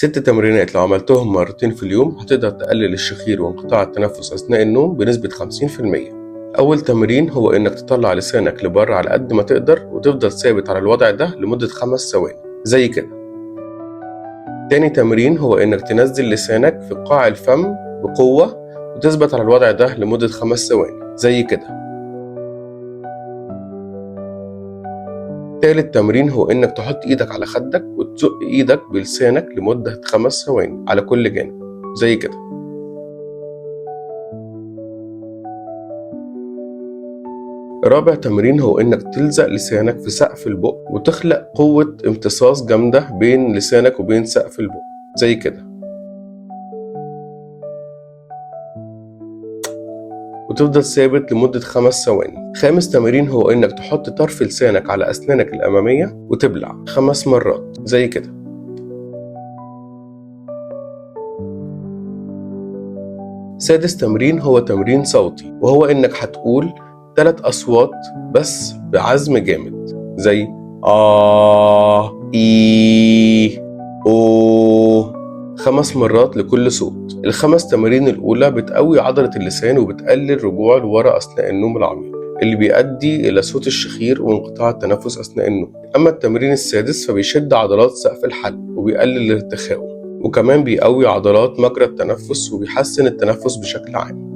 6 تمرينات لو عملتهم مرتين في اليوم هتقدر تقلل الشخير وانقطاع التنفس أثناء النوم بنسبة 50%. أول تمرين هو إنك تطلع لسانك لبره على قد ما تقدر وتفضل ثابت على الوضع ده لمدة 5 ثواني زي كده. تاني تمرين هو إنك تنزل لسانك في قاع الفم بقوة وتثبت على الوضع ده لمدة 5 ثواني زي كده. تالت تمرين هو إنك تحط إيدك على خدك وتزق إيدك بلسانك لمدة 5 ثواني على كل جانب زي كده. رابع تمرين هو إنك تلزق لسانك في سقف البق وتخلق قوة امتصاص جامدة بين لسانك وبين سقف البق زي كده، وتفضل ثابت لمدة 5 ثواني. خامس تمرين هو إنك تحط طرف لسانك على أسنانك الأمامية وتبلع 5 مرات زي كده. سادس تمرين هو تمرين صوتي، وهو إنك هتقول 3 أصوات بس بعزم جامد زي إي أو 5 مرات لكل صوت. ال5 تمارين الأولى بتقوي عضلة اللسان وبتقلل رجوع لورا أثناء النوم العميق اللي بيؤدي إلى صوت الشخير وانقطاع التنفس أثناء النوم. أما التمرين السادس فبيشد عضلات سقف الحلق وبيقلل الارتخاء، وكمان بيقوي عضلات مجرى التنفس وبيحسن التنفس بشكل عام.